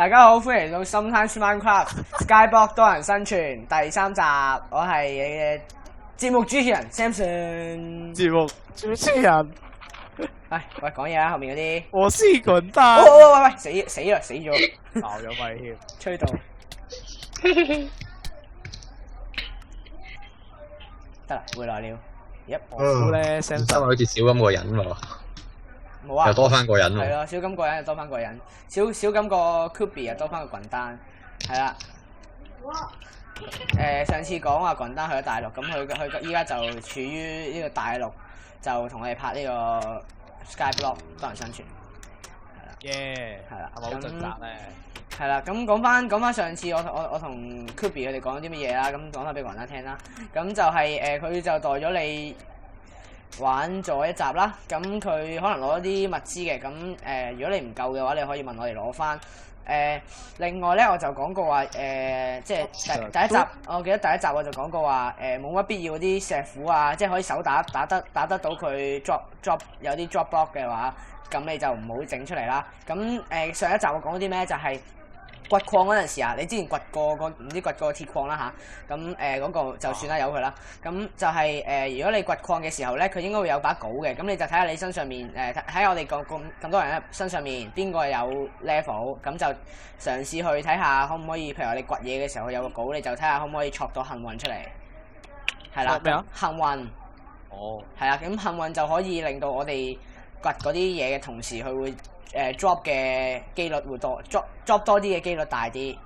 大家好，歡迎嚟到《Sometimes Minecraft Skyblock 多人生存》第3集，我係你嘅節目主持人 Samson。節目主持人，喂，講嘢啦，後面嗰啲。我是滾蛋。喂，死咗。鬧咗咪添。吹到。得啦，回來了。我估咧 Samson 好似少咁個人喎。冇啊，又多翻個人喎。係咯，少咁個人又多翻個人，少咁個 Kubi 又多翻個滾單，係啦。上次講話滾單去咗大陸，咁佢依家就處於呢個大陸，就同我哋拍呢個 Skyblock 多人生存。係啦。耶。係啦。係咪好盡責咧？係啦，咁講翻上次我同 Kubi 佢哋講啲乜嘢啦，咁講翻俾滾單聽啦。咁就係佢就代咗你玩咗一集啦，咁佢可能攞啲物資嘅，咁如果你唔夠嘅話，你可以問我哋攞翻。另外咧，我就講過話，即係第一集，我記得第一集我就講過話，冇乜必要嗰啲石斧啊，即係可以手打得到佢 drop 有啲 drop block 嘅話，咁你就唔好整出嚟啦。咁上一集我講啲咩就係掘礦嗰陣時啊，你之前掘過唔知掘過鐵礦啦吓，咁嗰個就算啦，由佢啦。咁就係如果你掘礦嘅時候咧，佢應該會有把鎬嘅，咁你就睇下你身上面喺我哋咁多人身上面邊個有 level， 咁就嘗試去睇下可唔可以，譬如話你掘嘢嘅時候有個鎬，你就睇下可唔可以戳到幸運出嚟。係啦，咩啊？幸運。哦。係啦，咁幸運就可以令到我哋掘嗰啲嘢嘅同時，佢會drop 嘅機率會多 drop 多啲嘅機率大啲，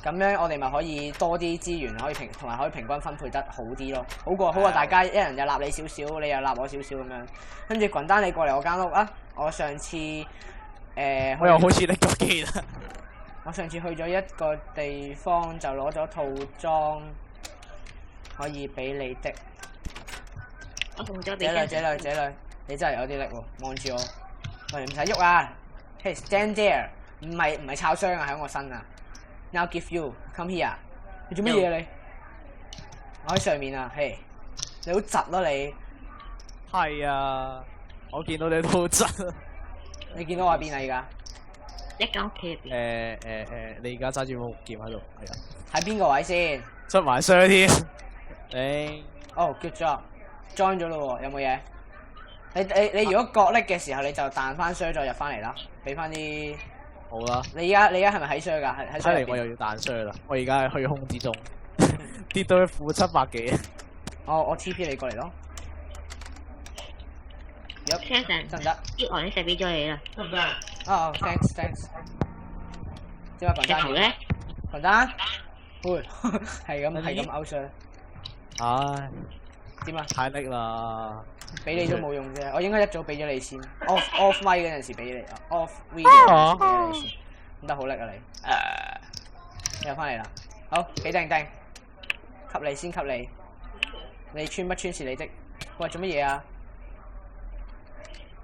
咁樣我哋咪可以多啲資源同埋可以平均分配得好啲咯，好過大家一人又立你少少，你又立我少少咁樣。跟住滾單你過嚟我間屋啊！我上次我又好似拎咗機啦。我上次去咗一個地方就攞咗套裝，可以俾你的。我同咗你。這裡，你真係有啲力喎！望住我。喂，唔使喐啊 ！Hey, stand there！ 唔係抄箱啊，喺我身啊 ！Now give you, come here！ 你做乜嘢你？我喺上面啊，嘿！你好窒咯你！係啊，我見到你都好窒。你見到我喺邊啊？而家？一間屋企入邊。你而家揸住把劍喺度，係啊。喺邊個位先？出埋箱添。你。哦 ，good job！join 咗咯喎，有冇嘢？你如果角力嘅時候，你就彈翻箱再入翻嚟啦，俾翻啲。好啦。你而家係咪喺箱㗎？喺箱入邊。睇嚟我又要彈箱啦！我而家係虛空之中，跌到去負700幾。我 TP 你過嚟咯。Samson 得唔得？啲黃石俾咗你啦。得唔得？哦 ，thanks。點解滾單咧？滾單？喂，係咁勾箱。唉。點啊？太叻啦！俾你都冇用啫，我應該一早俾咗你先。off mic 嗰陣時俾你 ，off video 嗰陣時俾咗你先。咁得好叻啊你！又翻嚟啦，好企定，給你先給你。你穿不穿是你的。喂，做乜嘢啊？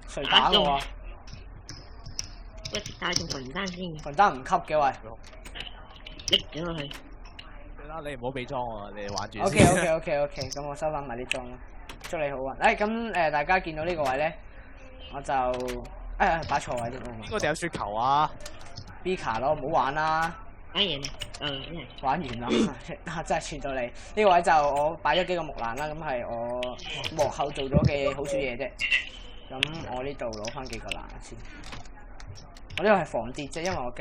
誰打我啊？喂，打中滾單先。滾單唔吸嘅喂。拎咗佢去。你唔好俾裝我，你玩住。OK，咁我收翻埋啲裝啦。祝你好運。咁大家見到呢個位咧，我就擺錯位啫。邊個掟雪球啊 ？B 卡咯，唔好玩啦。玩完啦。玩完啦，真係串到你。呢個位就我擺咗幾個木欄啦，咁係我幕後做咗嘅好少嘢啫。咁我呢度攞翻幾個欄先。我呢個係防跌啫，因為我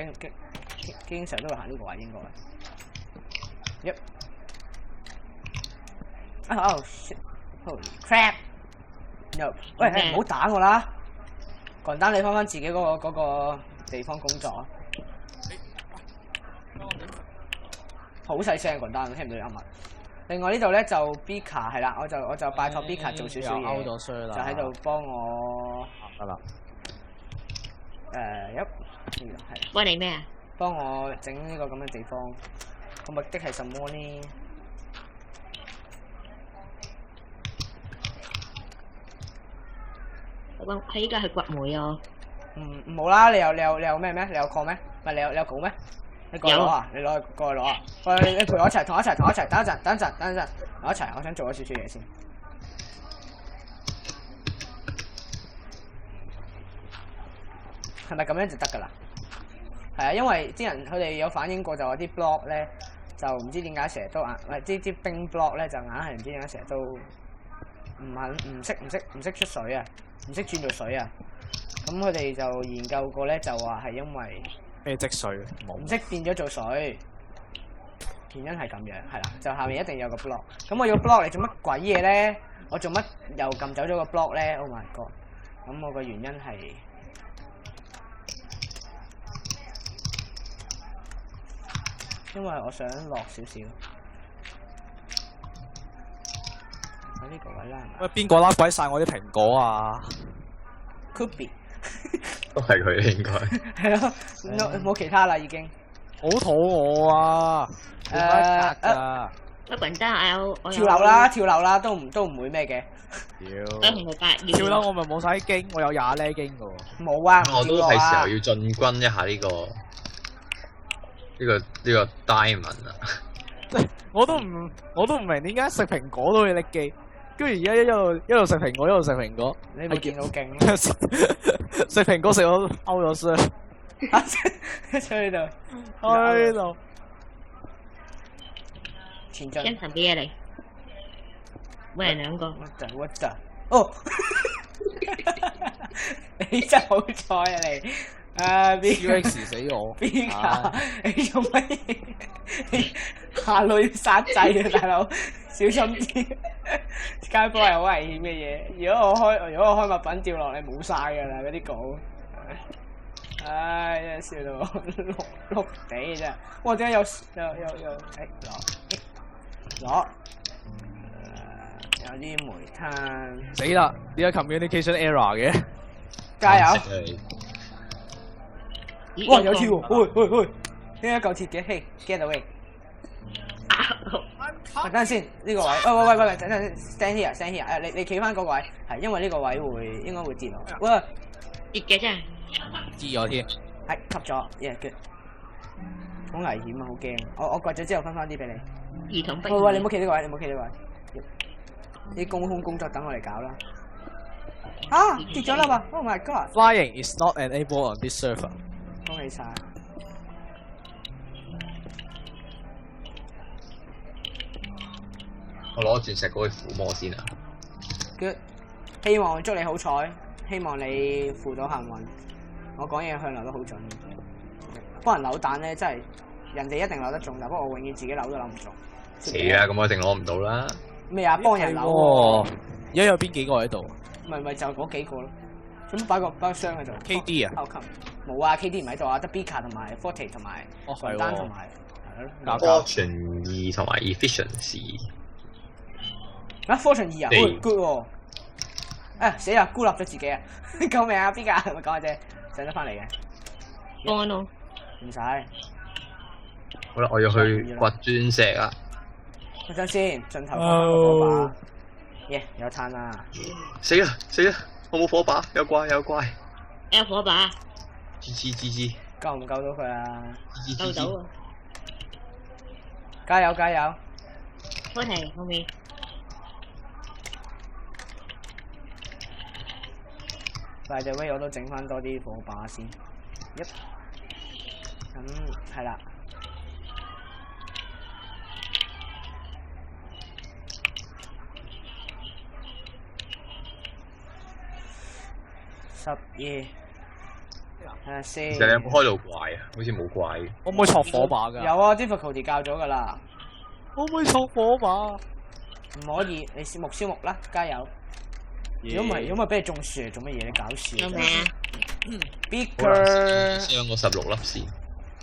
經常都會行呢個位應該。Yep. Oh shit! Holy crap! No. 喂，唔好打我啦！滾單，你翻自己嗰個地方工作啊！好細聲，滾單，聽唔到你噏乜。另外呢度咧就 Bika 係啦，我就拜託 Bika 做少少嘢，就喺度幫我。得啦。係。幫你咩啊？幫我整呢個咁嘅地方。個目的係什麼呢？佢依家係掘煤啊！唔好啦，你有咩？你有礦咩？唔係你有鎬咩？你過嚟攞啊！你過嚟攞啊！喂，你陪我一齊，同我一齊，等一陣，我一齊，我想做咗少少嘢先。係咪咁樣就得㗎啦？係啊，因為啲人佢哋有反映過就話啲 block 咧就唔知點解成日都硬，唔係啲冰 block 咧就硬係唔知點解成日都唔識出水啊，唔識轉做水啊。咁佢哋就研究過咧，就話係因為咩積水唔識變咗做水，原因係咁樣，係啦，就下面一定有個 block。咁我要 block 嚟做乜鬼嘢咧？我做乜又撳走咗個 block 咧 ？Oh my god！咁我個原因係因為我想落少少。喺呢個位啦，喂，邊個拉鬼晒我啲蘋果啊 ？Could be 都係佢應該。係咯，冇其他啦已經。好肚餓啊！喂，滾蛋！我跳樓啦，跳樓啦，都唔會咩嘅。屌！我同佢八要跳樓我咪冇晒經，我有20呢經噶喎。冇啊，我都係時候要進軍一下呢個 diamond 啊！即係我都唔明點解食蘋果都要拎機，跟住而家一路食蘋果一路食蘋果。你冇見到勁食蘋果食到勾咗霜。出呢度，喺度前進。驚神啲嘢嚟，每人兩個。What the？ 哦，你真係好彩啊你！啊 ，UX 死我 ！B 卡，你做乜嘢？你下路要殺掣啊，大佬，小心啲！街波係好危險嘅嘢，如果我開物品掉落嚟冇晒㗎啦，嗰啲稿。唉，真係笑到我碌地真係。哇！點解有攞有啲煤炭。死啦！點解 communication error 嘅？加油！咦哇！有鐵喎，喂！點解嚿鐵嘅？嘿 ，get away！ 等陣先，呢個位，喂，等陣 stand here，誒，你企翻嗰個位，係因為呢個位應該會跌落。喂，跌嘅真係。知咗添。係吸咗 ，yeah good。好危險啊，好驚！我掘咗之後分翻啲俾你。兒童不宜。喂，你唔好企呢個位，你唔好企呢個位。啲高空工作等我嚟搞啦。啊，跌咗啦噃 ！Oh my god！ Flying is not enabled on this server。恭喜晒！我攞鑽石嗰去撫摸先啊！ Good， 希望祝你好彩，希望你扶到幸運。我講嘢向流得好準，幫人扭蛋咧真係人哋一定扭得中，但不過我永遠自己扭都扭唔中。死啦！咁我一定攞唔到啦。咩啊？幫人扭喎！而家有邊幾個喺度咪就嗰幾個咯。咁擺個箱喺度。？KD 啊？冇啊 ，KD 唔喺度啊，得 Bika 同埋 Forte 同埋雲丹同埋係咯。Fortune 2同埋 Efficiency。啊 Fortune 2啊 ，good 喎。啊死啊！孤立咗自己啊！救命啊 Bika，咪講下啫，上得翻嚟嘅。幫咯。唔使。好啦，我要去掘鑽石啊！等陣先，盡頭放翻個火把。耶，有炭啦！死啦！我冇火把，有怪。有火把。GG。救唔救到佢啊？救到啊！加油！開題後面。By the way，我都整翻多啲火把先。咁係啦。12，睇下先。其實你有冇開到怪啊？好似冇怪嘅。可唔可以錯火把㗎？有啊，difficulty 教咗㗎啦。可唔可以錯火把？唔可以，你燒木啦，加油！如果唔係俾你中樹，做乜嘢？你搞笑！救命啊 ！Beaker，傷我16粒線。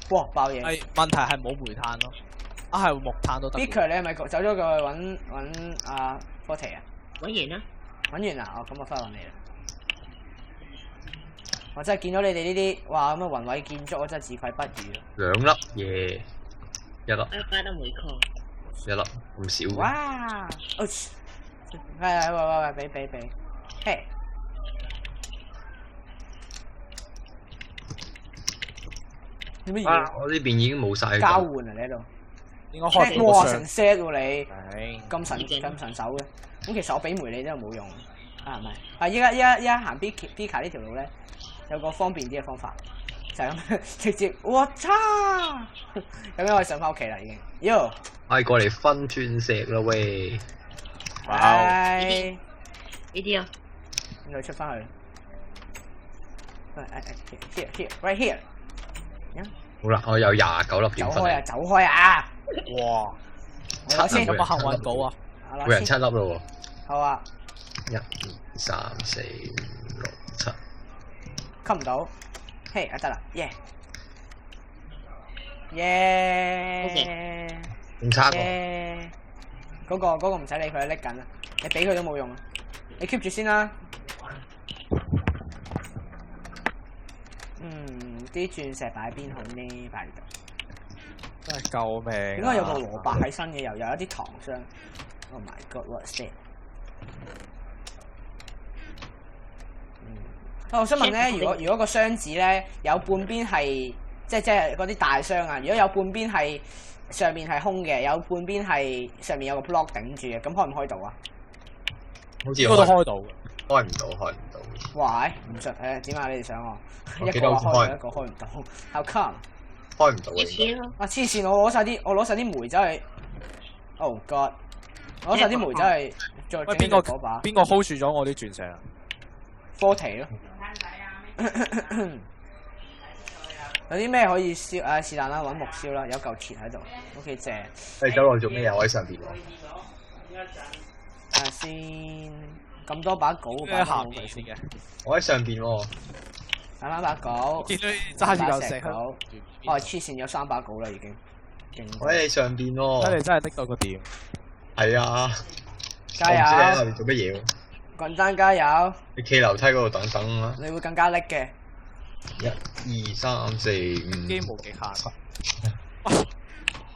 哇！爆嘢！係問題係冇煤炭咯，係木炭都得。Beaker，你係咪走咗過去揾阿 Forte 啊？揾完啦。揾完啦，咁我翻去揾你啦。我真係見到你哋呢啲，哇咁嘅宏偉建築，我真係自愧不如啊2粒嘢，1粒。我加得煤礦。1粒咁少。哇！喂，俾，嘿！做乜嘢？我呢邊已經冇晒。交換啊！你喺度。應該開哇！成 set 喎你。係。咁神手嘅。咁其實我俾煤你都係冇用。啊唔係，依家行 B 卡呢條路咧，有個方便啲嘅方法。就係咁直接，我操！咁樣可以上翻屋企啦已經。Yo，係過嚟分鑽石啦喂！拜。呢啲啊，再出翻去。here，right here。好啦，我有29粒走點分開啊！嚟，走開啊！哇！我攞先，有冇幸運稿啊？我每人7攞先。粒咯好啊，喎，1、2、3、4、5、6、7。吸唔到。嘿，得啦，耶！仲差喎，耶！嗰個唔使理佢，拎緊啊！你俾佢都冇用啊！你 keep 住先啦。啲鑽石擺邊好呢？擺呢度。真係救命！點解有個蘿蔔喺身嘅？又有一啲糖霜。Oh my god！What's that？我想問咧，如果個箱子咧有半邊係即係嗰啲大箱啊，如果有半邊係上面係空嘅，有半邊係上面有個 block 頂住嘅，咁開唔開到啊？好似應該都開到嘅。開唔到，開唔到。哇！唔信點啊？你哋想我一我記得個話開，開一個開唔到。How come？開唔到一嘅。次咯。啊黐線！我攞晒啲煤走去。Oh god！攞晒啲煤走去再喂，整邊個嗰把邊個 hold 住咗我啲鑽石啊？科提咯。有啲咩可以燒？啊是但啦，揾木燒啦，有嚿鐵喺度。OK 正。你走落做咩啊？我喺上邊喎。睇下先，咁多把稿擺喺下翻佢先。面嘅。我喺上邊喎。擺翻把稿，見到揸住嚿石把稿。哦，黐線有3把稿啦已經。勁我喺你上邊睇喎。嚟真係拎到個點。係啊。加我唔知你喺後油！邊做乜嘢喎？滾單加油！你企樓梯嗰度等等啦。你會更加叻嘅。 1、2、3、4、5。機無極限。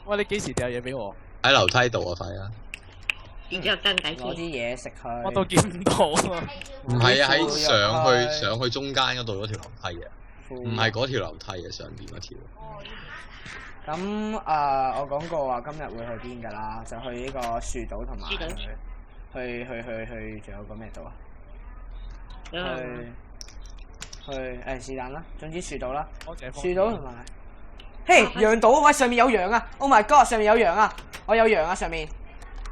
喂，你幾時掉嘢俾我？喺樓梯度啊，快啊！然之後真底攞啲先。嘢食去。我都見唔到啊！唔係啊，喺扶入去上去中間嗰度嗰條樓梯啊，唔係嗰條樓梯啊，上邊嗰條。咁我講過話今日會去邊㗎啦，就去呢個樹島同埋樹島去，仲有個咩島啊？去是但啦，總之樹島啦，多謝樹島同埋，嘿羊島，喂上面有羊啊 ！Oh my god， 上面有羊啊！我有羊啊上面，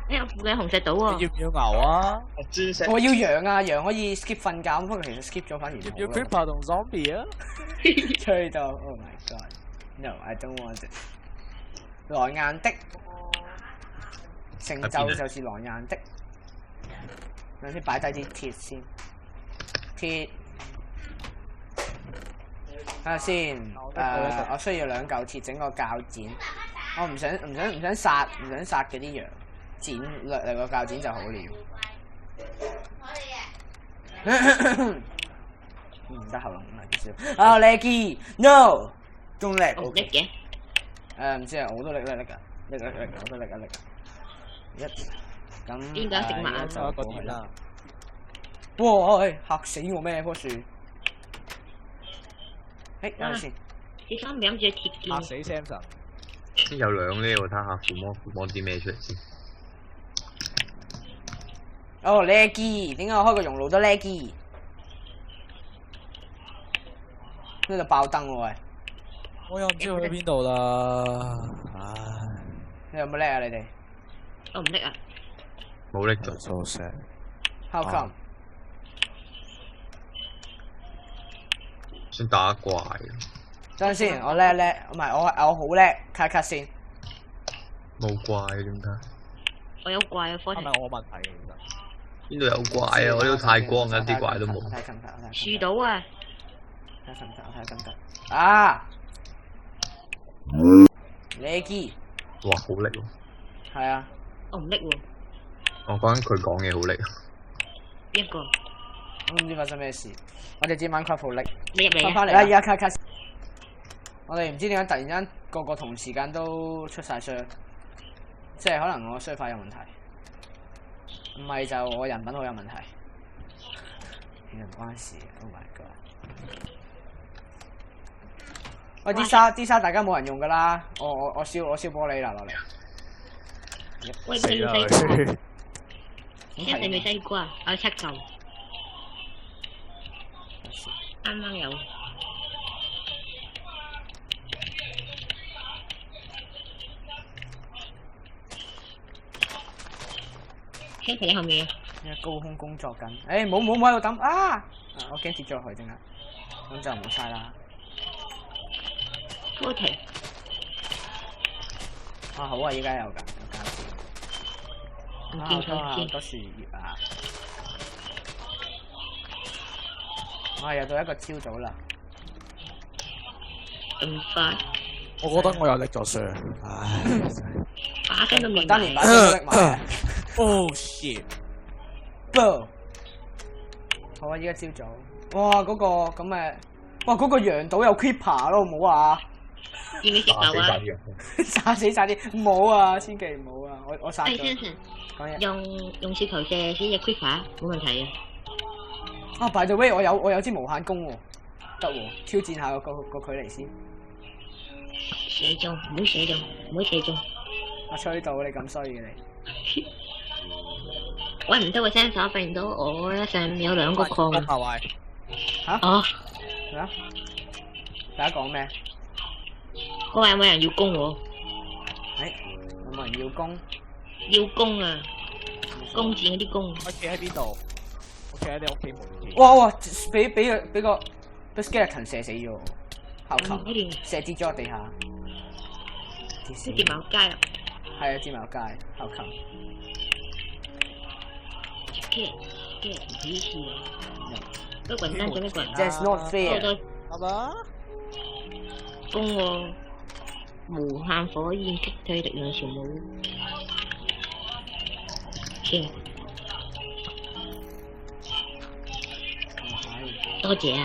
呢個附近紅石島喎。你要唔要牛啊？鑽石。我要羊啊！羊可以 skip 瞓覺，不過其實 skip 咗反而唔要唔要好 creeper 同 zombie 啊？吹到 Oh my god，No，I don't want it。來硬的成就就是來硬的。等先擺低啲鐵先，鐵。睇下先，我需要2嚿鐵整個鉸剪。我唔想殺嗰啲羊，剪略個鉸剪就好了。唔得喉嚨唔係幾少。啊，Leggy no，咁叻我唔叻嘅。唔知啊，我都叻㗎，我都叻啊！咁邊個食物啊仲有一個點啦。哇！嚇死我咩？棵樹。等陣先。你三秒住鐵劍。嚇死 Samson！先有2呢，我睇下附魔啲咩出嚟先。哦，Leggy，點解我開個熔爐都 Leggy？呢度爆燈喎喂！我又唔知去邊度啦。唉，你有冇叻啊？你哋我唔叻啊。冇拎到。 so sad。 ？How come？想打怪。等陣先，我叻，唔係我好叻，卡先。冇怪點解？我有怪啊，科係咪提。我問題嘅其實？邊度有怪啊？我呢度太光啦，啲怪都冇。樹島啊。睇下得唔得？我睇下得唔得？啊！Leggy，哇，好力喎！係啊，我唔叻喎。我講緊佢講嘢好力。邊一個？我唔知發生咩事。我哋知 Minecraft 好叻。你入嚟啊。翻嚟啦！而家卡。我哋唔知點解突然間個同時間都出晒傷，即係可能我衰法有問題，唔係就我人品好有問題。其實唔關事 ，Oh my god！ 喂，啲沙大家冇人用噶啦，我燒玻璃啦落嚟。喂，死你要啦！西瓜？咁一定要西瓜，我有7嚿，啱啱有。聽佢喺後面啊！而家高空工作緊。誒冇喺度抌啊！我驚跌咗落去陣間，咁就唔好嘥啦。波提啊好啊，依家有㗎，有加字。唔啊見佢先。好多樹葉啊！又到一個朝早啦。咁快，我覺得我又拎咗傷。唉，把聲都未單連把聲都拎埋。 Oh shit！ Boom！ 好啊，依家朝早。哇，嗰個咁嘅，哇嗰個羊島有 creeper 咯，唔好啊！要唔要食豆啊？殺死晒啲，冇啊！千祈唔好啊！我殺誒咗。 ，Samson，講嘢。用雪球射死隻 creeper 冇問題啊！啊 ，by the way，我有支無限弓喎，得喎，挑戰下個距離先。射中，唔好射中，唔好射中。我吹到你咁衰嘅你。揾唔到個聲手，發現到我咧上面有兩個礦啊！係咪？嚇？哦，咩啊？大家講咩？我話有冇人要攻我？有冇人要弓？要攻啊！弓箭嗰啲弓。我企喺邊度？我企喺你屋企門前。哇！俾個 skeleton 射死咗我，後球嗰條射跌咗落地下，跌死呢條茅街啊！係啊，支茅街後球。嘅幾次啊！嗰個人單咗一個人。 That's not 好 fair。多係嘛？攻喎，無限火焰擊退力量全冇。先，多謝啊！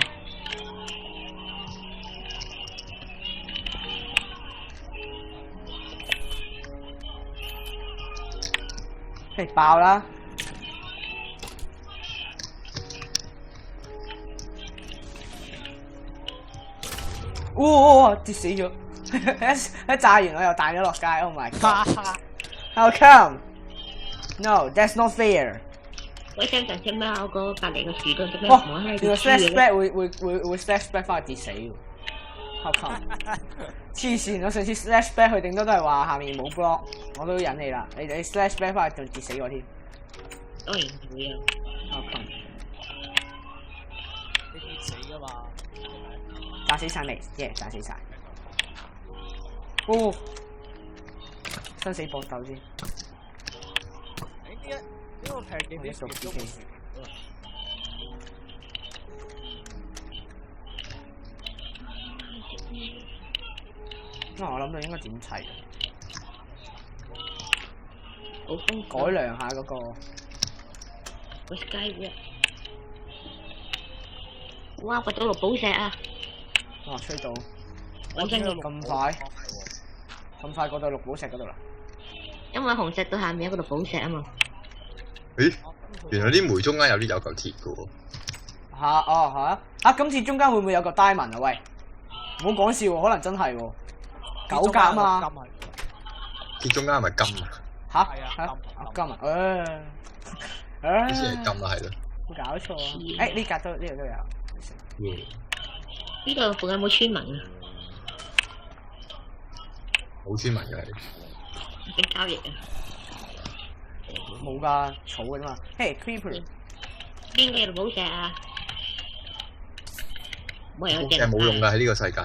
嘿，爆啦！哇！跌死咗，一炸完我又彈咗落街。Oh my god！How come？ No, that's not fair。我聽陣聽咩？我個隔離個樹度做咩？哇！我喺原來度 slash 嘅。 back 會 slash back 翻去跌死喎。How come？ 黐線！我上次 slash back 佢頂多都係話下面冇 block，我都忍你啦。你 slash back 翻去仲跌死我添。當然唔會啊！ How come？ 你跌死㗎嘛？炸死晒未？耶！炸死晒。哦！生死搏鬥先。呢個平幾啲都冇事。我諗到應該點砌？好風改良下嗰個。個 sky 哇！掘到綠寶石啊！哇！吹到我真係咁快，咁快過到綠寶石嗰度啦。因為紅石到下面有個綠寶石啊嘛。咦？原來啲煤中間有嚿鐵嘅喎。今次中間會唔會有個 diamond 啊？喂，唔好講笑喎，可能真係喎。九格嘛。鐵中間係咪金啊？嚇係啊嚇金啊！好似係金啦，係咯。冇搞錯啊！呢格都呢度都有。呢度附近有冇村民啊？冇村民嘅係。整交易啊！冇㗎，草嘅啫嘛。Hey creeper，邊個有綠寶石啊？冇人有其實冇用㗎喺呢個世界，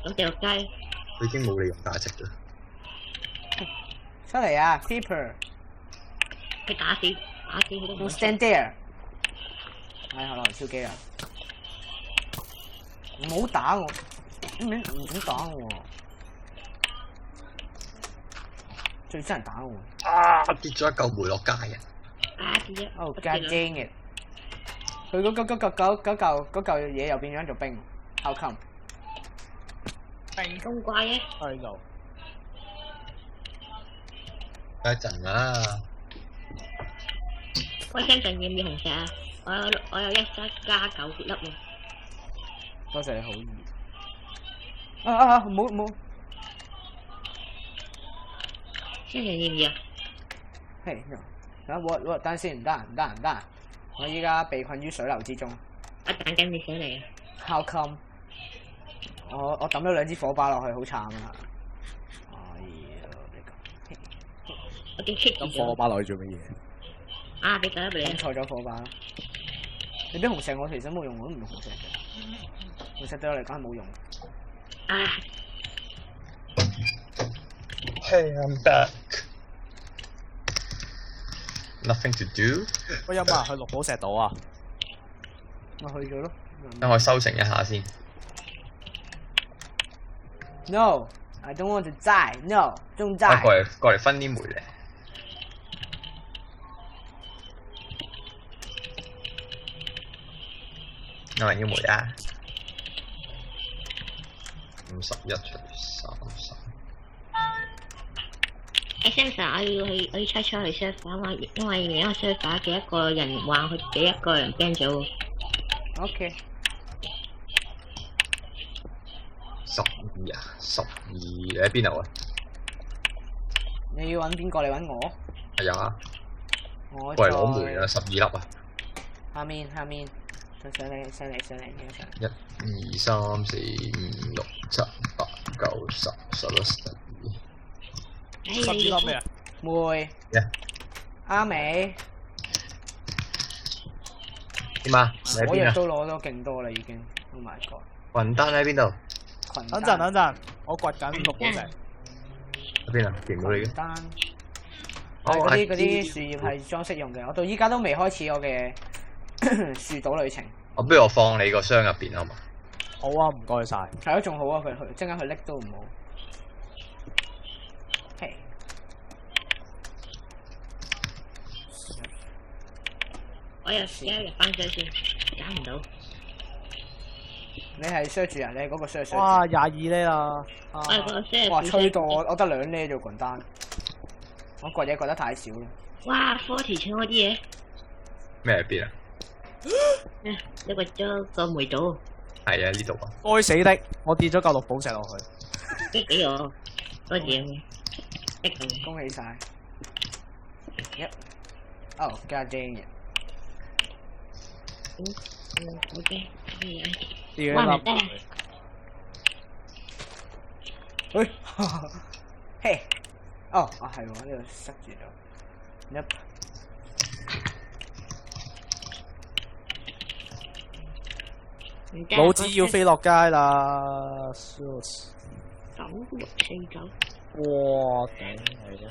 咁掉落街，佢已經冇利用價值啦。出嚟啊 creeper！ 佢打死佢都唔 Don't stand there！ 好啦，超機啦！唔好打我，唔好打我，最憎人打我。啊！跌咗一嚿煤落街啊！打住啫。Oh god dang it！ 佢嗰嚿嘢又變咗做冰。How come？ 咁怪嘅。喺度。等一陣啦。喂，Samson要唔要紅石啊？我有1+9粒喎。多謝你好意。冇。Samson要唔要？嘿，我等陣先，唔得。我依家被困於水流之中。我等緊你上嚟啊！ How come？ 我抌咗2支火把落去，好慘啊！哎呀，你咁。我已經 hit 住咗。咁火把落去做乜嘢？啊！俾第一俾你。咁錯咗火把。你俾紅石我其實冇用，我都唔用紅石嘅。紅石對我嚟講係冇用。啊！ Hey, I'm back. Nothing to do. 喂，有冇人去綠寶石島啊？咪去咗咯。等我修成一下先。 No, I don't want to die. No, don't 我 die. 過嚟分啲煤嚟。有人要煤啊？51除30。Samson，我要猜去 server 啊嘛，因為另一個 server 嘅一個人話佢俾一個人 ban 咗。OK。 12啊，12你喺邊度啊？你要揾邊個？你揾我？係啊，我過嚟攞煤啊，12粒啊。下面，上嚟，影相。1、2、3、4、5、6、7、8、9、10、11、12。 12粒咩啊？梅。啱未？點啊？你喺我邊啊？亦都攞咗勁多啦，已經。Oh my god！雲丹喺邊度？等陣，我掘緊綠寶石。喺邊啊？見唔到你嘅。單。哦嗰啲樹葉係裝飾用嘅，我到依家都未開始我嘅樹島旅程。不如我放你個箱入邊好嘛？好啊，唔該晒。係咯，仲好啊，佢陣間佢拎都唔好。嘿。我又試下入翻水先，揀唔到。你係 search 啊？你係嗰個 search。哇，22呢啦！我係嗰個 search。哇，吹到我得2呢做滾單，我掘嘢掘得太少啦。哇 ，40 搶我啲嘢。咩喺邊啊？你掘咗個煤島。係啊，呢度啊。該死的，我跌咗嚿綠寶石落去。俾我，多謝。恭喜晒。Oh god dang it！ 好嘅，跌咗粒。喂，嘿，哦，係喎，呢度塞住咗。老子要飛落街啦 ！9649。哇，頂你啊！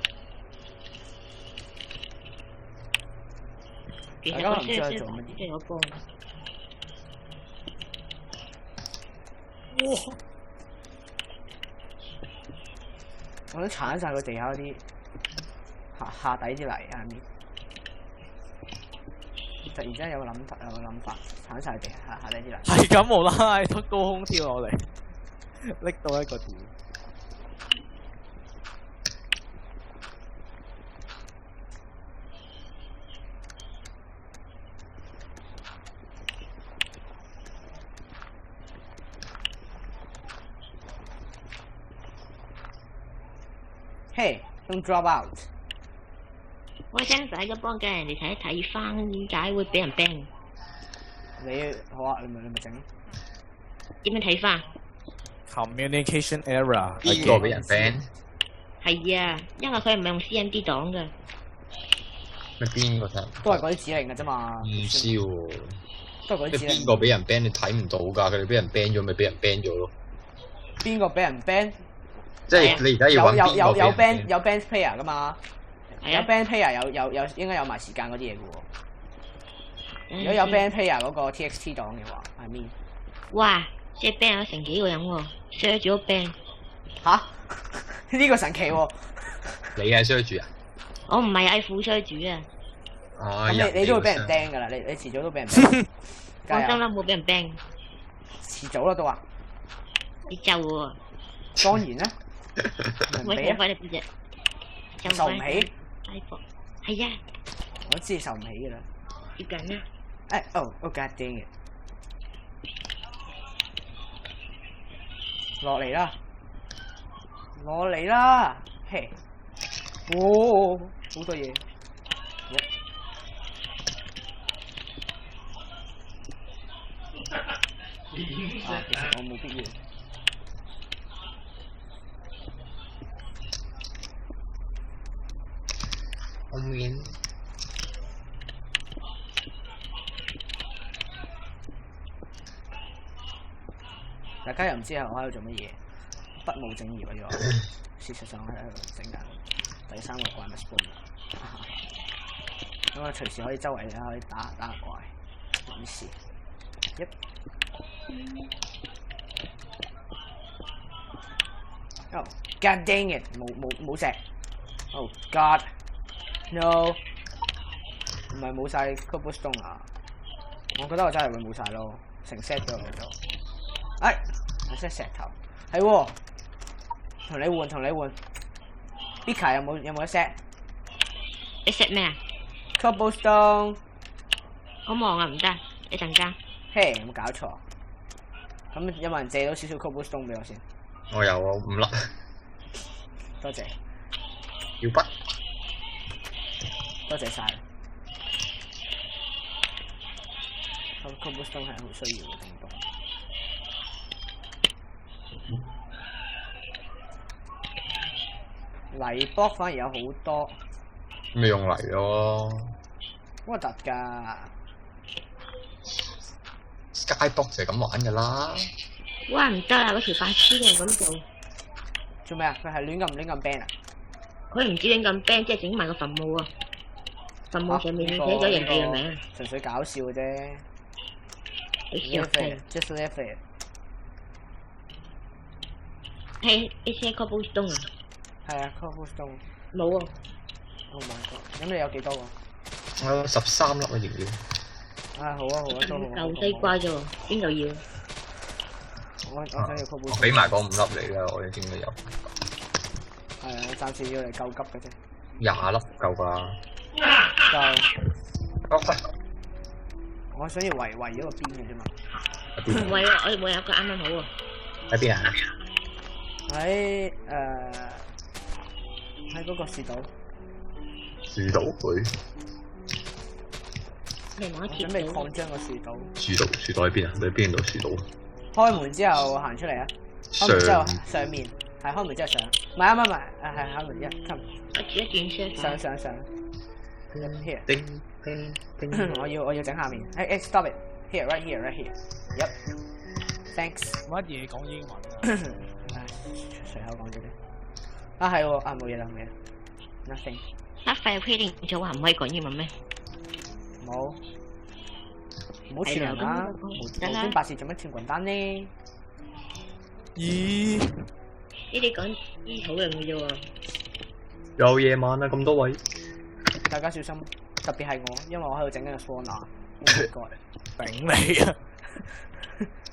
其實我 share 做乜嘢？即係我幫。哇！我都鏟晒個地下嗰啲下底啲泥下面。突然之間有個諗法，鏟晒地下底啲泥。係咁無啦啦喺高空跳落嚟，拎到一個點。Hey, don't drop out！ 我想使咗幫緊人哋睇一睇翻，點解會俾人 ban？你好啊，你咪整。點樣睇翻？ Communication error。邊個俾人 ban？係啊，因為佢唔係用 CMD 檔嘅。咩邊個睇？都係嗰啲指令嘅啫嘛。唔知喎。都係嗰啲指令。邊個俾人 ban？你睇唔到㗎，佢哋俾人 ban 咗，咪俾人 ban 咗咯。邊個俾人 ban？即係你而家要揾邊個俾人 ban？有 ban player 㗎嘛？有 ban player 有應該有埋時間嗰啲嘢嘅喎。如果有 ban player 嗰個 TXT 檔嘅話，I mean。哇！即係 ban 咗成幾個人喎 ，share 咗 ban。吓？呢個神奇喎！你係 share 住啊？我唔係副 share 主啊。咁你都會俾人 ban 㗎啦，你遲早都俾人 ban。放心啦，冇俾人 ban。遲早啦都話。你就喎。當然啦。喂，你快啲邊隻？受唔起。係啊。我知受唔起㗎啦。接近啦。Oh god dang it！ 落嚟啦！落嚟啦！嘿！哦，好多嘢。其實我冇必要。後面大家又唔知係我喺度做乜嘢，不務正業啊！事實上我喺度整緊第3個怪物 spawn。咁啊，隨時可以周圍可以打下怪，冇事。Oh God dang it！冇石。Oh God！No！ 唔係冇晒 cobblestone 啊！我覺得我真係會冇晒咯，成 set 咗喺度。哎，我 set 石頭，係喎，同你換。Bika 有冇得 set？ 你 set 咩啊？ cobblestone。我望啊，唔得，一陣間。嘿，有冇搞錯？咁有冇人借到少少 cobblestone 俾我先？我有啊，5粒。多謝。要筆。多謝晒。cobblestone 係好需要嘅東東。泥 block 反而有好多。咪用泥咯。好核突㗎。Skybox 就係咁玩㗎啦。哇唔得啊！嗰條白痴嘅咁做。做咩啊？佢係亂咁 ban 啊？佢唔知亂咁 ban，即係整埋個墳墓啊！墳墓上面寫咗人哋嘅名。純粹搞笑嘅啫。你笑佢。Just leave it。係你寫 cobblestone 啊？係啊 ，cobblestone。冇啊。Oh my god！咁你有幾多個？我有13粒啊，要唔要？啊好啊，都好。舊西瓜啫喎，邊度要？我想要 cobblestone。我俾埋嗰5粒你啦，我應該有。係啊，我暫時要嚟救急嘅啫。20粒夠㗎。夠。我想要圍咗個邊嘅啫嘛。唔係啊，我哋每有一個啱啱好啊。喺邊啊？喺嗰個樹島。樹島佢。你望一貼準備擴張個樹島。樹島喺邊啊？你喺邊度樹島？開門之後行出嚟啊！開門之後上面，係開門之後上。唔係，係開門之後。我住一段上。Here。叮。我要整下面。Stop it！ Here right here。Yep。Thanks。乜嘢講英文啊？隨口講咗啲。啊係喎，冇嘢啦。Nothing。黑費規定就話唔可以講英文咩？冇。唔好串人啦！無端白事做乜串滾蛋呢？咦？呢啲講啲討論嘅啫喎。有夜晚啊，咁多位。大家小心，特別係我，因為我喺度整緊個 spawner。Oh my god！頂你啊！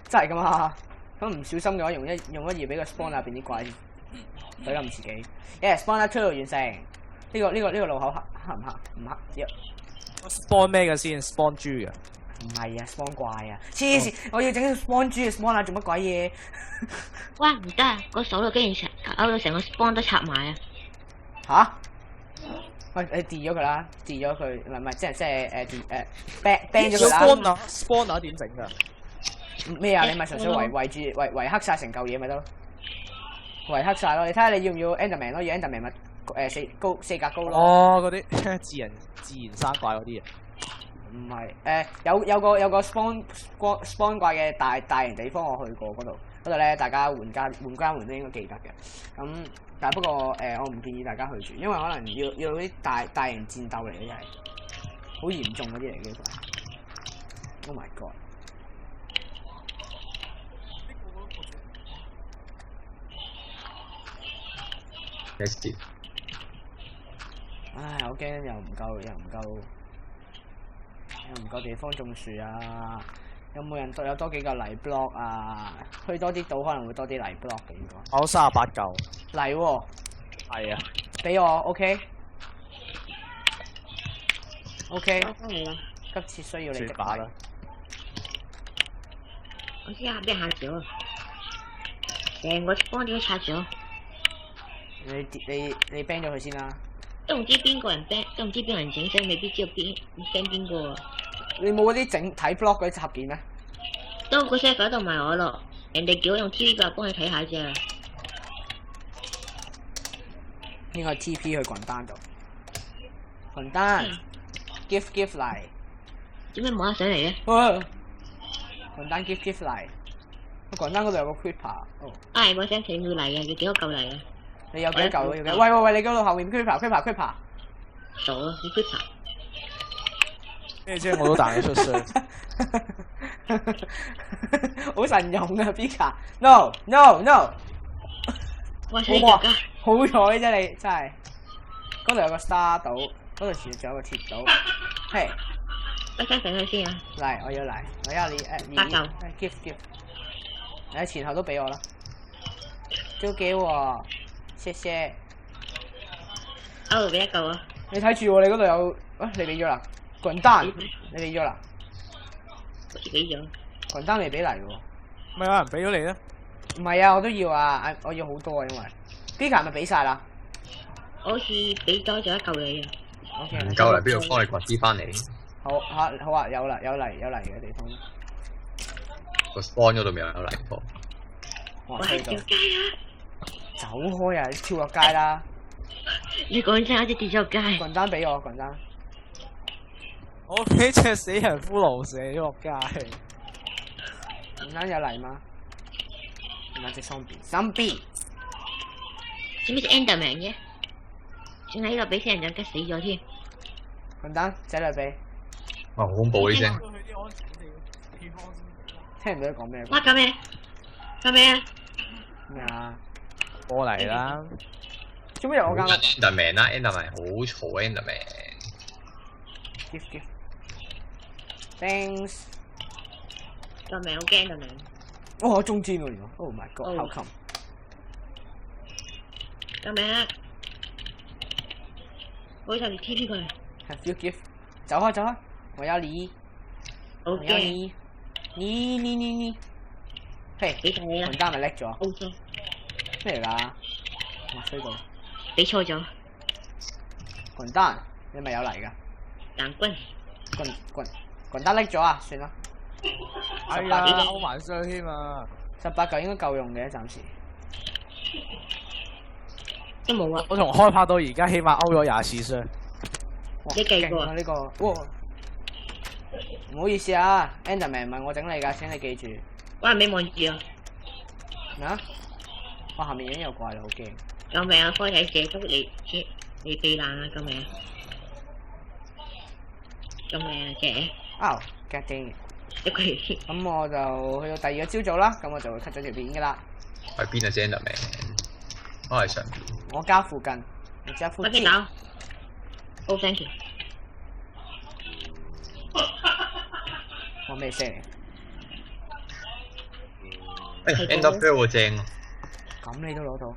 真係㗎嘛？咁唔小心嘅話，用一嘢俾個 spawner 入邊啲怪懟冧自己。Spawner 2完成。呢個路口黑唔黑？唔黑。spawn 咩嘅先 ？spawn 豬嘅。唔係啊 ，spawn 怪啊！黐線，我要整個 spawn 豬嘅 spawner 做乜鬼嘢？哇唔得啊！個手度竟然搞到成個 spawn 都插埋啊！吓？喂，你 delete 咗佢啦，delete咗佢，唔係，即係ban 咗佢啦。spawner 點整㗎？咩啊？你咪純粹圍黑晒成嚿嘢咪得咯？圍黑晒咯，你睇下你要唔要 Enderman 咯？要 Enderman 咪4格高咯。哦，嗰啲自然生怪嗰啲啊。唔係，有個 spawn 怪嘅大型地方我去過嗰度咧，大家換家換都應該記得嘅。咁但係不過我唔建議大家去住，因為可能要啲大型戰鬥嚟嘅，真係好嚴重嗰啲嚟嘅。Oh my god！ 唉，我驚又唔夠地方種樹啊！有冇人有多幾嚿泥 block 啊？去多啲島可能會多啲泥 block 嘅應該。我38嚿。泥喎。係啊。俾我 OK。OK。翻嚟啦。急切需要你積把啦。我知下邊下咗，成個幫點拆咗。你 ban 咗佢先啦。都唔知邊個人 ban，都唔知邊個人整，所以未必知道ban 邊個。你冇嗰啲整睇 blog 嗰啲插件咩？都個 server 度埋我咯，人哋叫我用 TV 㗎，幫你睇下啫。應該 TP 去滾單度。群丹，gift 嚟。點解冇得上嚟嘅？哇！群丹 gift 嚟。群丹嗰度有個 creeper。哦。唉，我想請佢嚟啊！要幾多嚿嚟啊？你有幾嚿？要幾？喂！你嗰度後面 creeper。傻啊！你 creeper。咩啫？我都彈你出聲。好神勇啊 Pika！No！ 哇！死條街。好彩啫你，真係。嗰度有個 star 島，嗰度前仲有個鐵島。嘿。我先上去先啊！嚟，我要嚟，我要你8嚿。gift。你前後都俾我啦。都給我，謝謝。哦，俾一嚿啊！你睇住喎，你嗰度有，你俾咗啦。滾蛋，你俾咗啦。好似俾咗。滾蛋未俾嚟喎。咪有人俾咗你咧？唔係啊，我都要啊，我要好多啊，因為 Pika 咪俾晒啦。我好似俾多咗一嚿你啊。唔夠嚟邊度幫你掘啲翻嚟？好啊，有嚟嘅地方。個 spawn 嗰度咪有嚟貨。哇！我係吹到條街啊！走開啊！跳落街啦！你講真，好似跌咗落街。滾蛋俾我，滾蛋。我俾隻死人骷髏射咗落街。滾蛋有嚟嗎？唔係隻喪屍。做咩隻 Enderman 嘅？仲喺度俾死人掌吉死咗添。滾蛋，仔女俾。哇！好恐怖呢聲。聽唔到你講咩？哇！救命！救命啊！咩啊？過嚟啦！做咩入我間屋 Enderman 啦，Enderman 好嘈 Enderman。 ？gift。Thanks。救命！好驚救命！哇！我中箭喎原來。Oh my god！How come？救命啊！好就貼呢個。Have you gift？走開！我要你。好我要驚。你。嘿，俾晒你啦滾。蛋咪叻咗。 O.K. 咩嚟㗎？哇！衰到。俾錯咗。滾蛋，你咪有嚟㗎？蛋軍。滾蛋叻咗啊！算啦。哎呀，勾埋雙添啊18嚿應該夠用嘅，暫時。都冇啊！我從開拍到而家，起碼勾咗20次雙。哇你記過勁啊呢個，哇！唔好意思啊 ，Enderman 唔係我整你㗎，請你記住。哇！咪望住啊！咩啊？哇！下面已經有怪啦，好驚。救命啊！開睇射足你避難啊！救命！救命啊！姐，啊 ，get dang！一個月先。咁我就去到第二個朝早啦，咁我就會 cut 咗條片㗎啦。喺邊啊 Enderman？我喺上邊。我家附近，我家附近。我見到。Oh thank you。我咩聲嚟？哎呀 ，Ender Pearl 喎正啊！咁你都攞到？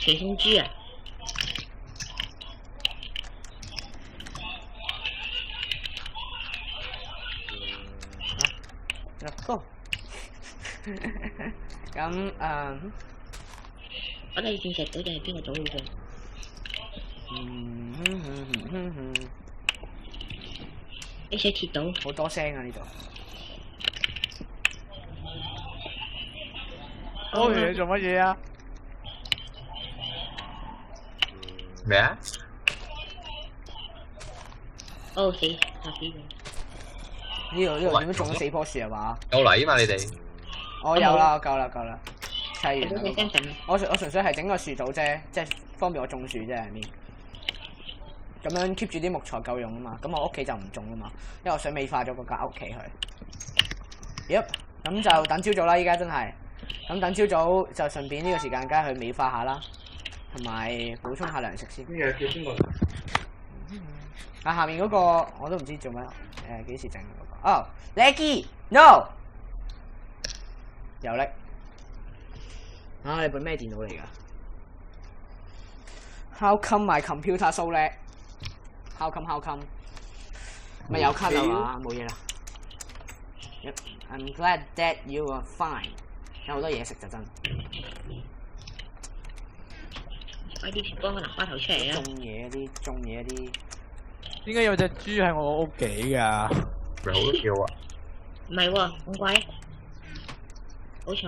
傳送珠啊！入高。咁我哋鑽石島定係邊個島好啫？你寫鐵島？好多聲啊呢度。嗰條嘢做乜嘢啊？咩啊？哦死！嚇死咗！呢度點樣種咗4棵樹啊嘛？有嚟啊嘛你哋。我有啦，我夠啦，砌完啦你嗰個。我純粹係整個樹島啫，即係方便我種樹啫，係咪？咁樣 keep 住啲木材夠用啊嘛。咁我屋企就唔種啊嘛，因為我想美化咗嗰間屋企佢。Yep，咁就等朝早啦，依家真係。咁等朝早就順便呢個時間，梗係去美化下啦，同埋補充下糧食先。邊個叫邊個？啊，下面嗰個我都唔知做乜，幾時整嗰個？哦 ，Leggy，no，有力。啊，你部咩電腦嚟㗎 ？How come my computer so 叻 ？How come？咪有 cut 啊嘛，冇嘢啦。Yep，I'm glad that you are fine。有好多嘢食就真。快啲貼嗰個南瓜頭出嚟啊！種嘢啲。點解有隻豬喺我屋企㗎？咪好多叫啊！唔係喎，咁怪。好彩。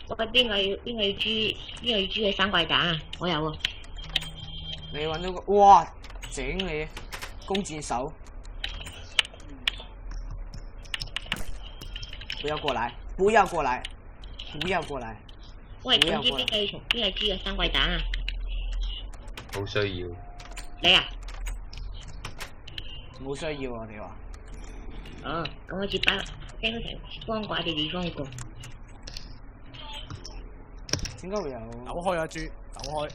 喂，邊個要豬嘅生怪蛋啊？我有喎。你揾到個哇，整你弓箭手，不要過來，不要過來，不要過來。喂，總之邊個豬嘅生怪蛋啊？好需要。你啊？冇需要我哋話。哦，咁我接把聽到成光怪嘅地方個。點解會有？走開啊豬，走開。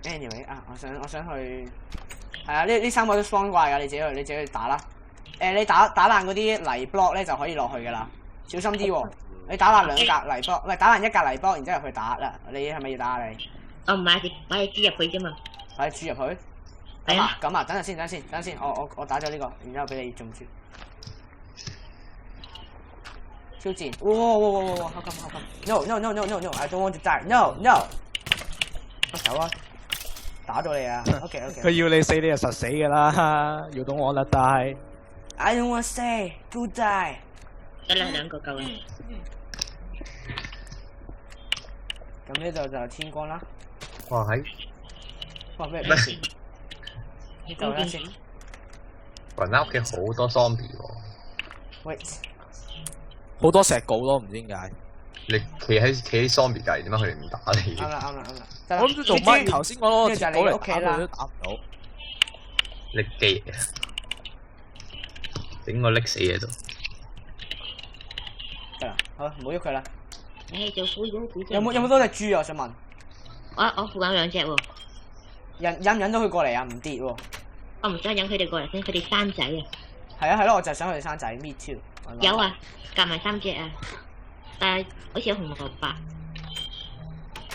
Anyway 啊，我想去，係啊，呢三個都雙怪㗎，你自己去打啦。你打爛嗰啲泥 block 咧就可以落去㗎啦，小心啲喎。你打爛兩格泥 block，喂，打爛一格泥 block，然之後入去打啦。你係咪要打啊你？我唔買隻豬入去啫嘛。擺隻豬入去？係啊。咁啊，等陣先，我打咗呢個，然之後俾你中豬。挑戰，哇！好禁 ！No！I don't want to die！No！我走啊！打到你啊 ！OK。佢要你死你就實死㗎啦，要到我啦，但係。I don't want to stay，go die。得啦，兩個夠啦。咁呢度就天光啦。哇喺。哇咩事？呢度啦先。雲屋企好多 zombie 喎。喂。好多石稿咯，唔知點解。你企喺 zombie 隔離，點解佢哋唔打你？啱啦。我諗住做乜？頭先嗰個石稿嚟打佢都打唔到。力機，整個拎死喺度。得啦，好，唔好喐佢啦。你做苦咗苦有冇多隻豬啊？我想問。我附近有兩隻喎。引唔引到佢過嚟啊？唔跌喎。我唔想引佢哋過嚟先，佢哋生仔啊。係咯，我就係想佢哋生仔。Me too。有啊，夾埋3隻啊。但係好似有紅蘿蔔。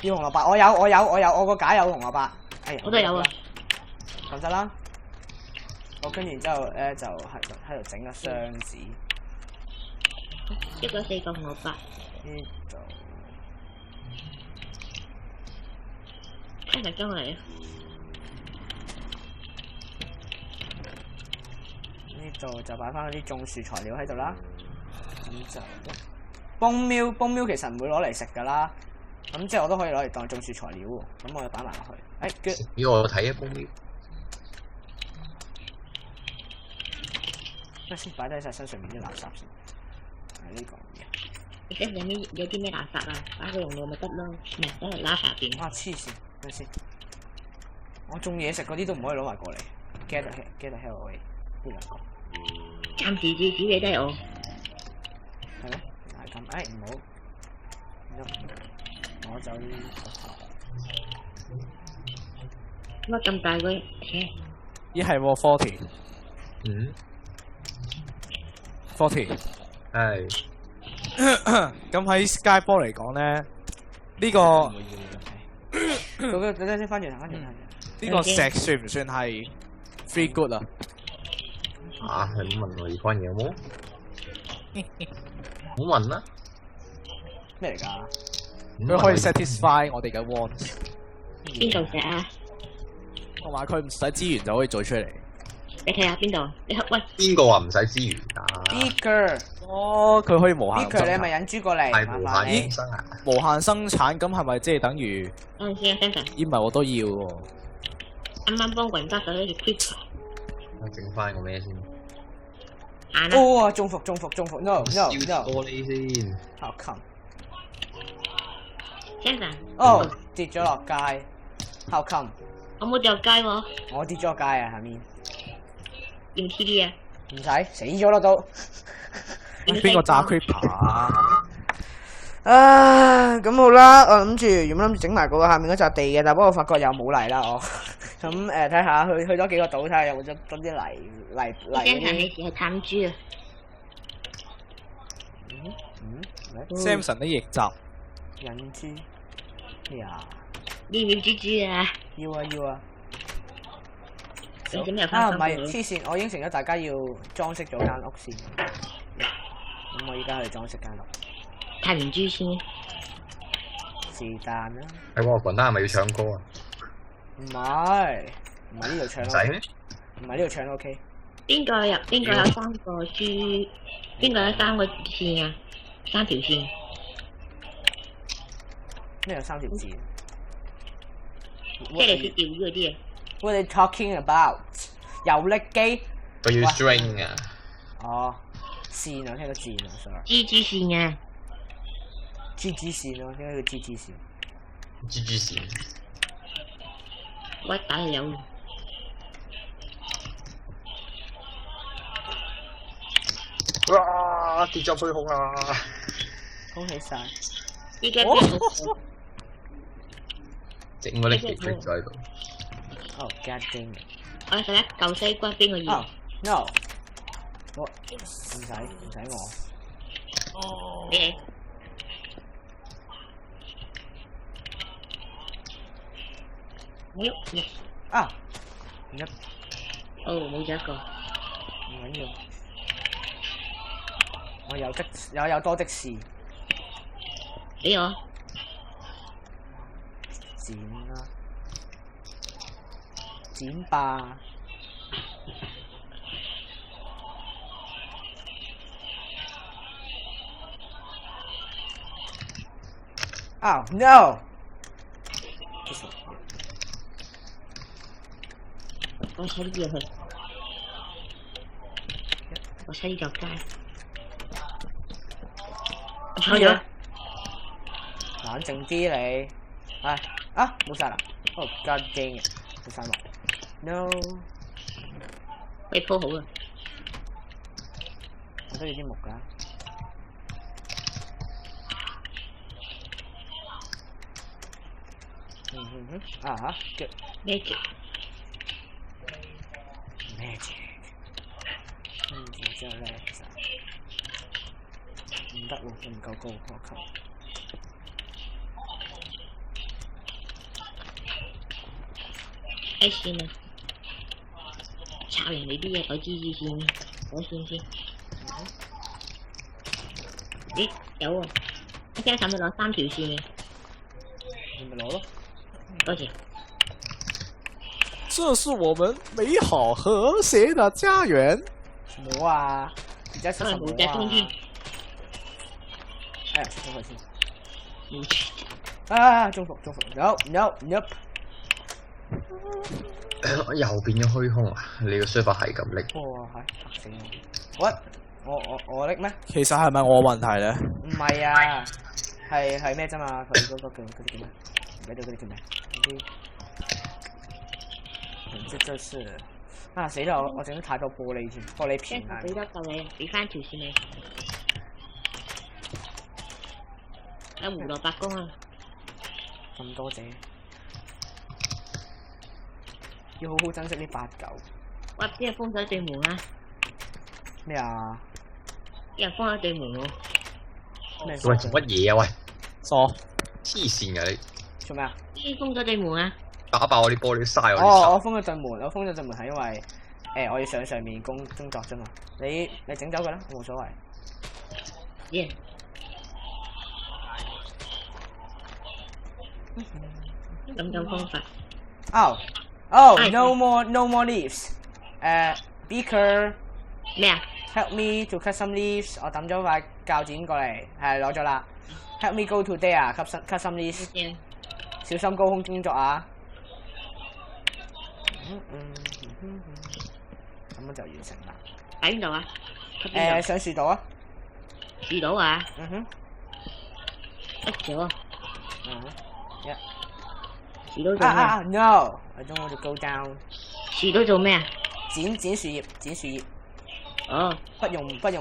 要紅蘿蔔，我個架有紅蘿蔔。哎呀，我都有啊。咁得啦。我跟住之後咧就喺度整個箱子。一個4個紅蘿蔔。呢度。聽日將嚟啊！呢度就擺翻嗰啲種樹材料喺度啦。咁就崩苗其實唔會攞嚟食㗎啦。咁即係我都可以攞嚟當種樹材料喎。咁我就擺埋落去。good。要我睇一崩苗。先擺低晒身上面啲垃圾先。係呢個嘢。你睇有啲咩垃圾啊？擺個熔爐咪得咯，唔係等嚟拉下邊。啊黐線！等先。我種嘢食嗰啲都唔可以攞埋過嚟。Get the hell away！呢兩個。暫時至少嘅都係我。係咩？係咁，唔好。攞走啲石頭。乜咁大個？咦係喎 40。嗯。40。係。咁喺 Skyfall 嚟講咧，呢個等先翻轉頭。呢個石算唔算係 free good 啊？你咁問我呢關嘢有冇？唔好問啦。咩嚟㗎？佢可以 satisfy 我哋嘅 wants。邊度石啊？同埋佢唔使資源就可以做出嚟。你睇下邊度？你喂。邊個話唔使資源㗎 Beaker。哦，佢可以無限生產。Beaker，你係咪引豬過嚟？係無限生啊！無限生產咁係咪即係等於？等陣先啊 Samson。咦唔係我都要喎。啱啱幫雲家手咗條 creeper。我整翻個咩先？行啦。哦，中伏 ，no。燒玻璃先。How come？ Samson。哦，跌咗落街。How come？ 我冇掉街喎。我跌咗落街啊，下面。要唔 TD 啊？唔使，死咗啦都。邊個炸 creeper 啊？咁好啦，我原本諗住整埋嗰個下面嗰笪地嘅，但不過我發覺又冇泥啦我。咁睇下去咗幾個島睇下有冇咗啲泥。Samson 你係探豬啊？Samson 啲逆襲。引豬。咩啊？要唔要豬啊？要啊。你點又唔翻係黐線，我應承咗大家要裝飾咗間屋先。咁我依家去裝飾間屋。探完豬先。是但啦。係喎，雲丹係咪要唱歌啊？唔係呢度唱。唔使咩？唔係呢度唱 OK。邊個有3個豬？邊個有3個線啊？3條線。咩有3條字即係你識釣魚嗰啲啊？ ？What are you talking about？遊歷機？佢要 string 啊！哦，線啊，聽到箭啊，sorry。蜘蛛線啊！蜘蛛線咯，點解叫蜘蛛線？蜘蛛線。我打係有。哇！跌咗虛空啦！恭喜晒！依家邊個？整嗰啲極力咗喺度。哦，God damn it！我第一嚿西瓜邊個要？哦，no！我唔使我。俾你。唔喐，yes。啊！唔一哦，冇咗一個。唔緊要，我有多的是。俾我。剪啦，剪吧。Oh no！我踩呢啲入去。我踩呢條街。我踩咗。冷靜啲你，唉啊冇晒啦！哦，God damn it！冇晒落 ，no！可以鋪好啦。我都要啲木㗎。啊嚇嘅 magic。跟住之後咧就唔得喎，佢唔夠高，我求。睇線啊！插人哋啲嘢改蜘蛛線，改線先。咦，有喎！我驚使唔使攞3條線嘅？你咪攞咯。多謝。這是我們美好和諧的家園。什麼啊？而家出什麼可能冇隻風添。哎呀，出咗佢先。冇錯。啊！中伏，no！又變咗虛空啊！你個書法係咁拎。哇！係嚇死我！我拎咩？其實係咪我問題咧？唔係啊，係咩啫嘛？佢嗰啲叫咩？唔記得嗰啲叫咩？嗰啲這是啊死啦！我整咗太多玻璃添，玻璃片啊！俾多嚿你，俾翻條線你。有胡蘿蔔公啊！咁多謝，要好好珍惜呢8嚿。哇！啲人封咗對門啊！咩啊？啲人封咗對門喎。咩？喂，做乜嘢啊？喂，傻。黐線㗎你！做咩啊？啲人封咗對門啊！打爆我啲玻璃，嘥我啲哦，我手。封咗對門，係因為我要上面工作啫嘛。你整走佢啦，冇所謂。耶！咁種方法。No more leaves。Beaker。咩啊 Help me to cut some leaves。我抌咗塊鉸剪過嚟，係攞咗啦。Help me go to there cut some leaves。小心高空工作啊！咁樣就完成啦。喺邊度啊？上樹度啊。樹到啊？得咗。樹到做咩？No！I don't want to go down。樹到做咩啊？剪樹葉。哦。不用 cut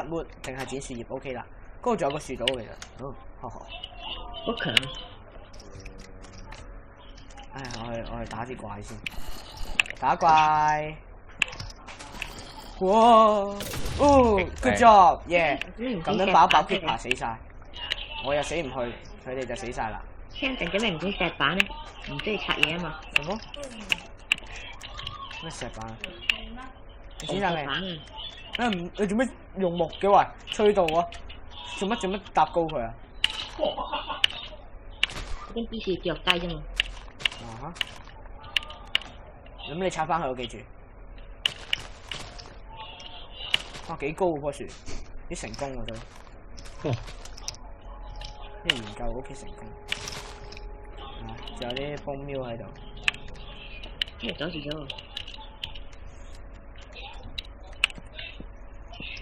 wood， 淨係剪樹葉 OK 啦。嗰度仲有個樹島其實。好強。唉，我去打啲怪先。打怪。哇！Good job，耶！咁樣爆Creeper死晒，我又死唔去，佢哋就死晒啦。聽定做咩唔整石板咧？唔中意拆嘢啊嘛。什麼？咩石板啊？你剪晒未？你做咩用木嘅喂？吹到啊！做乜搭高佢啊？啲 B 士跌落低啫嘛。咁你拆翻佢，我記住。哇，幾高喎棵樹，啲成功喎都。啲研究 OK 成功。仲有啲蜂喵喺度。阻住咗我。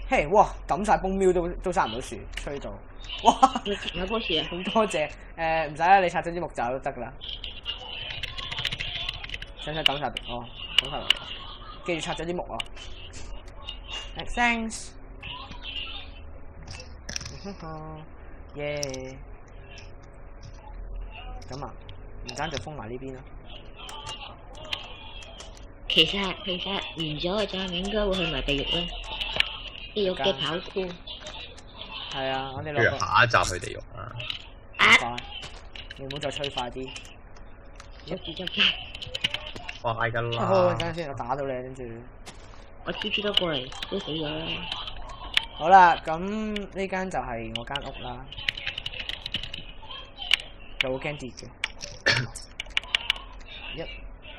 嘿，哇！抌晒蜂喵都生唔到樹，吹到。哇！要停嗰棵樹啊！咁多謝唔使啦，你拆咗啲木就都得噶啦。使唔使抌晒？哦，抌晒落嚟。記住拆咗啲木啊。Thanks。耶！咁啊，唔爭就封埋呢邊啦。其實完咗嘅咋，你應該會去埋地獄啦。地獄嘅跑酷。係啊，我哋不如落個下一集去地獄啊！快，你唔好再吹快啲。捉住。快㗎好，啦！等陣先，我打到你，跟住。我 TP 都過嚟，都死咗啦。好啦，咁呢間就係我間屋啦。就好驚跌嘅。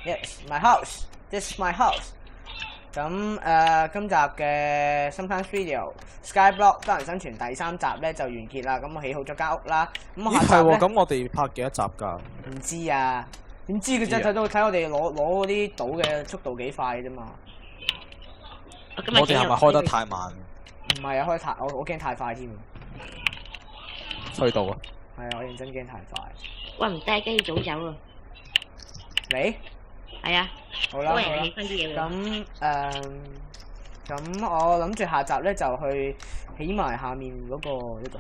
Yes, my house. This is my house. 咁今集嘅 Sometimes Video Skyblock 多人生存第3集咧就完結啦。咁我起好咗間屋啦。咁我咦下集咧係喎，咁我哋拍幾多集㗎？唔知啊，點知嘅啫？睇我哋攞嗰啲島嘅速度幾快啫嘛。我哋係咪開得太慢？唔係啊，開太我驚太快添。隧道啊！係啊，我認真驚太快。喂，唔得，跟住早走啊！你？係啊。好啦，好啦。起翻啲嘢喎。咁我諗住下集咧就去起埋下面嗰個呢個。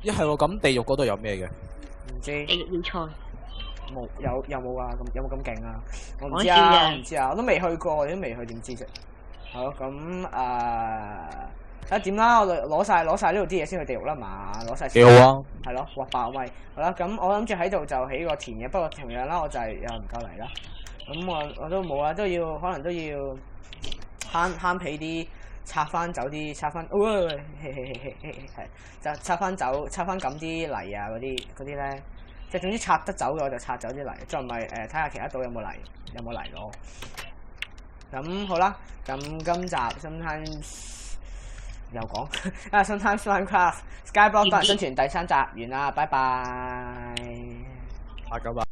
咦係喎，咁地獄嗰度有咩嘅？唔知。地獄要菜。有冇啊？咁有冇咁勁啊？我唔我知啊，知啊我唔知啊，我都未去過，我都未去，點知啫？好咁睇下點啦，我攞晒呢度啲嘢先去地獄啦嘛，攞晒。幾好啊！係咯，哇爆威！好啦，咁我諗住喺度就起個田嘅，不過同樣啦，我就係又唔夠泥啦。咁我都冇啊，可能都要慳皮啲，拆翻喂，係就拆翻咁啲泥啊嗰啲咧。即係總之拆得走嘅我就拆走啲泥，再唔係睇下其他島有冇泥咯。咁好啦，咁今集 Sometimes 又講Sometimes Minecraft Skyblock 多人生存第3集完啦，拜拜。咁啊！